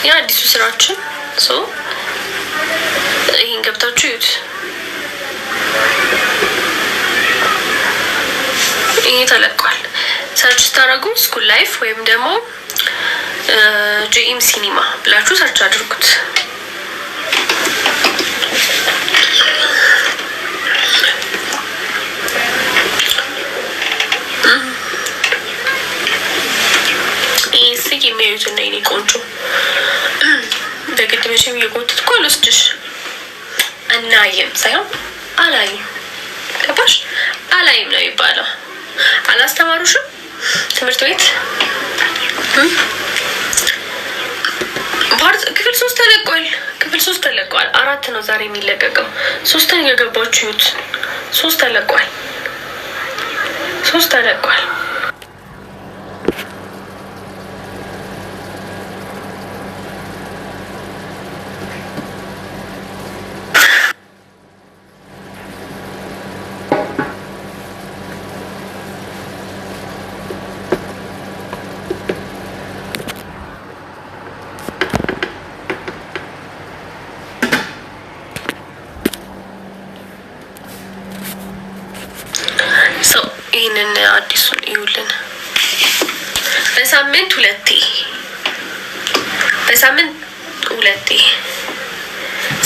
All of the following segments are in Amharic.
ያ አዲሱ ስራችን ይሄን ገብታችሁ ይዩት። ይሄ ተለቋል። ሰርች ስታደርጉ ስኩል ላይፍ ወይም ደግሞ ጄኤም ሲኒማ ብላችሁ ሰርች አድርጉት። የሚያዩት እና የኔ ቆንጆ በግድ መቼም እየጎትት እኮ አልወስድሽ እናይም ሳይሆን አላይም። ገባሽ? አላይም ነው የሚባለው። አላስተማሩሽም ትምህርት ቤት? ክፍል 3 ተለቋል። ክፍል 3 ተለቋል። 4 ነው ዛሬ የሚለቀቀው። 3 የገባችሁት 3 ተለቋል። 3 ተለቋል። ይህንን አዲሱን ይውልን። በሳምንት ሁለቴ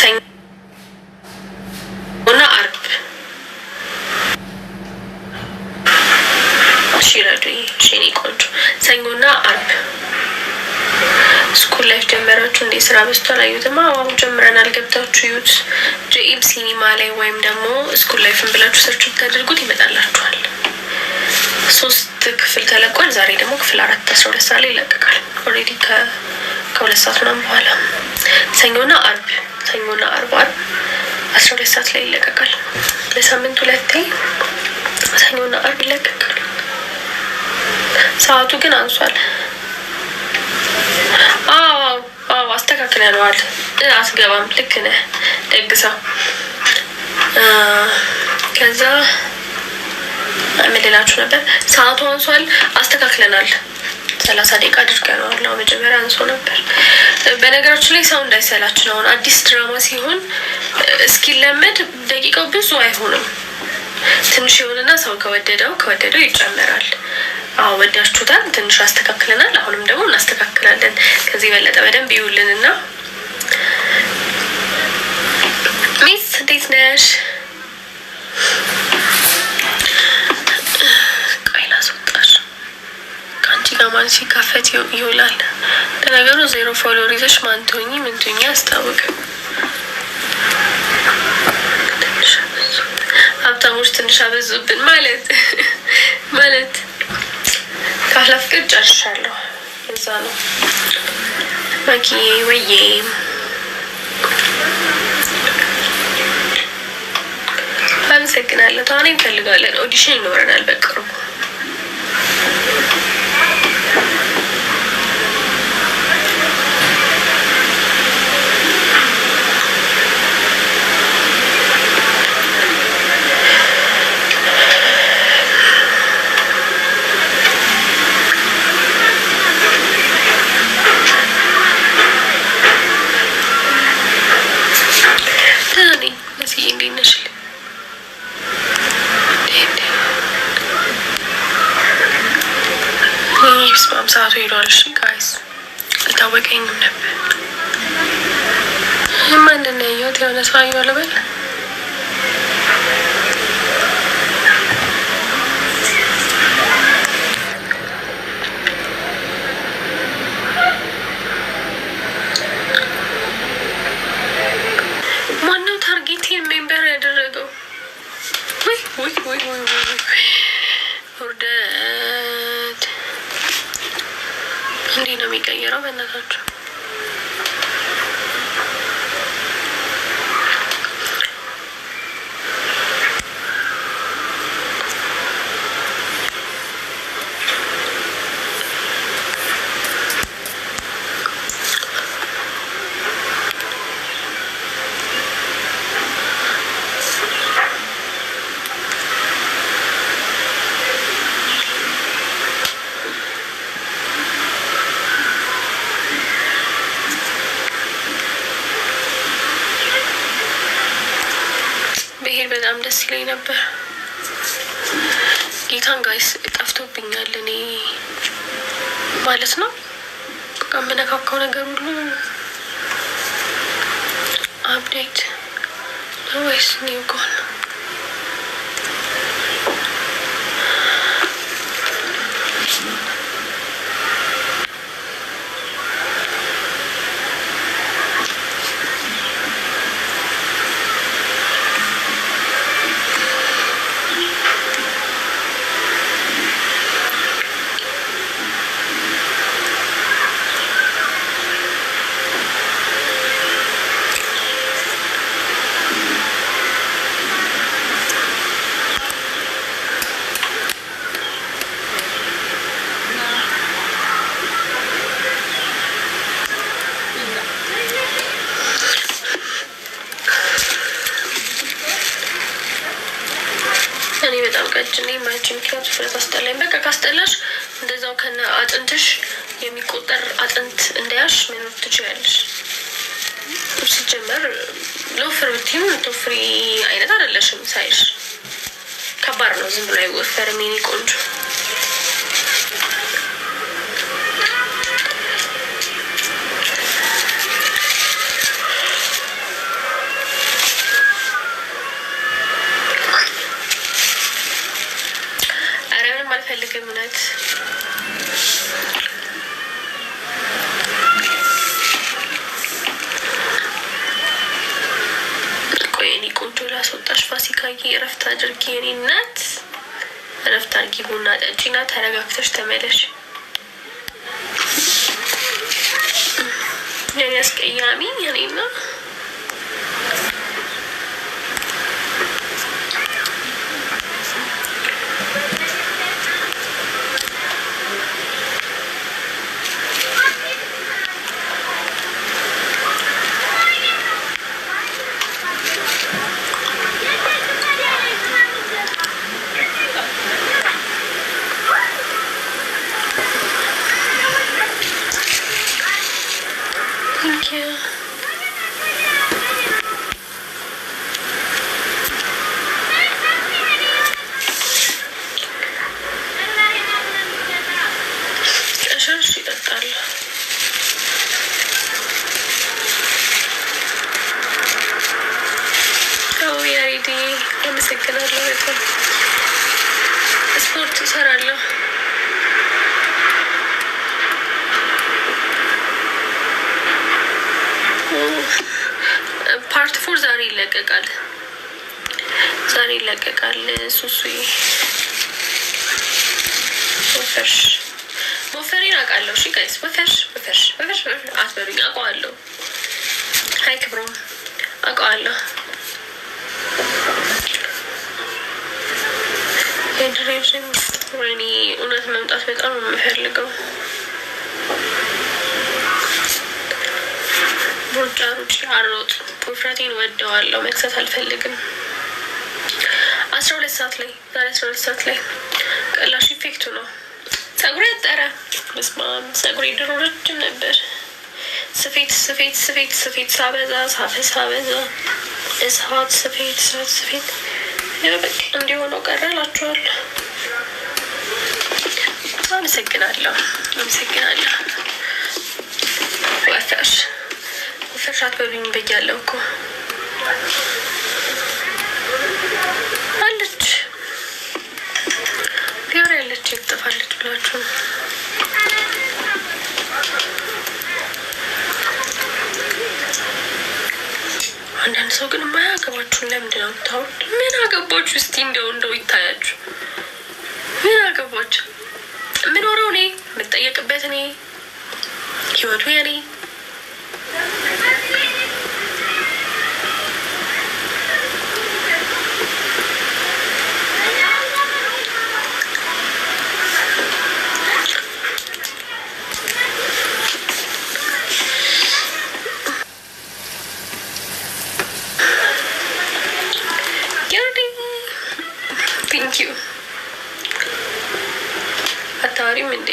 ሰኞና አርብ ሽራዱይ ሽኔ ቆንጆ ሰኞና አርብ ስኩል ላይፍ ጀመራችሁ እንዴ? ስራ በስቷል። አዩትማ? አሁን ጀምረናል። ገብታችሁ ዩት ጄኤም ሲኒማ ላይ ወይም ደግሞ ስኩል ላይፍን ብላችሁ ሰርች ብታደርጉት ይመጣላችኋል። 3 ክፍል ተለቋል። ዛሬ ደግሞ ክፍል 4 12 ሰዓት ላይ ይለቀቃል። ኦልሬዲ ከ2 ሰዓት ምናምን በኋላ ሰኞና አርብ 12 ሰዓት ላይ ይለቀቃል። በሳምንት 2 ሰኞና አርብ ይለቀቃል። ሰዓቱ ግን አንሷል። አዎ አስተካክለነዋል። አስገባም። ልክ ነህ። ደግሰው ከዛ ምንላችሁ ነበር? ሰዓቱ አንሷል። አስተካክለናል። 30 ደቂቃ አድርገናል። ነው መጀመሪያ አንሶ ነበር። በነገራችን ላይ ሰው እንዳይሰላችሁ ነው። አዲስ ድራማ ሲሆን እስኪለመድ ደቂቃው ብዙ አይሆንም። ትንሽ ይሆንና ሰው ከወደደው ይጨመራል። ወዳችሁታል። ትንሽ አስተካክለናል። አሁንም ደግሞ እናስተካክላለን። ከዚህ በለጠ በደንብ ይውልንና ሚስ እንዴት ነሽ? ማን ሲካፈት ይውላል። ለነገሩ 0 ፎሎወር ይዘሽ ማን ትሆኚ ምን ትሆኚ አያስታውቅም። ሀብታሞች ትንሽ አበዙብን ማለት ካፍላ ፍቅር ጨርሻለሁ። እዛ ነው ማኪ ወዬ አመሰግናለሁ። ታኔ እንፈልጋለን። ኦዲሽን ይኖረናል በቅርቡ። ሰዓቱ ሄዷል። እሺ ጋይስ አልታወቀኝም ነበር። ማንን ያየሁት? የሆነ ሰው አየሁ ልበል። ማነው ታርጌቴን ሜምበር ያደረገው? ወይ ውርደት እንዴት ነው የሚቀየረው? በእናታችሁ ይለኝ ነበር። ጌታን ጋይስ ጠፍቶብኛል እኔ ማለት ነው። በቃ የምነካካው ነገር ሁሉ አፕዴት ወይስ ኒው ጎን ቀጭኔ ማይች ምክንያት ፍረት አስጠላኝ። በቃ ካስጠላሽ እንደዛው ከነ አጥንትሽ የሚቆጠር አጥንት እንዳያሽ መኖር ትችያለሽ። ሲጀመር ለወፍር ብትይም ቶፍሪ አይነት አይደለሽም። ሳይሽ ከባድ ነው። ዝም ብሎ አይወፈርም የኔ ቆንጆ። አልፈልግም እውነት ቆይ እኔ ቆንጆ ላስወጣሽ። ፋሲካዬ እረፍት አድርጊ የኔ እናት፣ እረፍት አድርጊ። ቡና ጠጪና ተረጋግተሽ ተመለሽ። የኔ አስቀያሚ የኔና ስፖርት እሰራለሁ። ፓርት 4 ዛሬ ይለቀቃል። ሱሱዬ ወፈርሽ ወፈሬን አውቃለሁ። እሺ ጋይስ ወፈርሽ አትበሉኝ። አውቀዋለሁ። ሀይ ክብሮም አውቀዋለሁ። ሄድሬሽን ወይኔ እውነት መምጣት በጣም የምፈልገው ሩጫ አሮጥ ውፍረቴን ወደዋለሁ። መክሰት አልፈልግም። 12 ሰዓት ላይ ዛሬ 12 ሰዓት ላይ ቀላሽ ኢፌክቱ ነው። ጸጉሬ ያጠረ በስማም ጸጉሬ ድሮ ረጅም ነበር። ስፌት ሳበዛ እሳት ስፌት በቃ እንዲሆነው ቀረ እላችኋለሁ። አመሰግናለሁ። ወፈርሽ አትበሉኝ ብያለሁ እኮ አለች ቢወር ያለች ትጠፋለች ብላችሁ ነው። አንዳንድ ሰው ግን የማያገባችሁን ለምንድን ነው የምታወሩት? ምን አገባችሁ? እስቲ እንደው ይታያችሁ። ምን አገባችሁ? የምኖረው እኔ፣ የምጠየቅበት እኔ፣ ህይወቱ የኔ። አታወሪም እንዴ?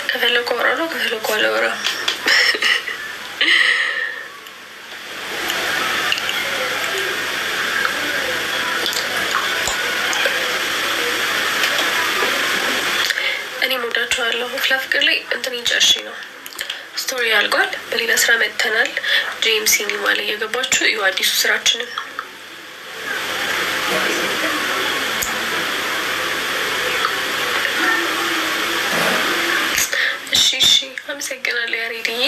ከፈለኩ አወራለሁ፣ ከፈለኩ አላወራም። ሸክላ ፍቅር ላይ እንትን ይጨርሽ ነው ስቶሪ ያልቋል። በሌላ ስራ መጥተናል። ጄምስ ሲኒማ ላይ የገባችሁ እዩ አዲሱ ስራችንን። እሺ አመሰግናለሁ ያሬድዬ።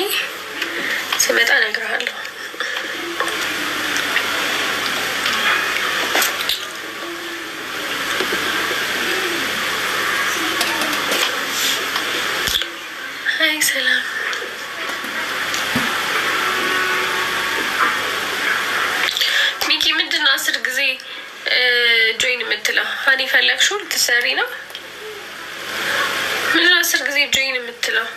ስመጣ እነግርሃለሁ። ሀይ ሰላም ሚኪ። ምንድን ነው 10 ጊዜ ጆይን የምትለው? ሀኒ ፈለግሽው ልትሰሪ ነው? ምንድን ነው 10 ጊዜ ጆይን የምትለው?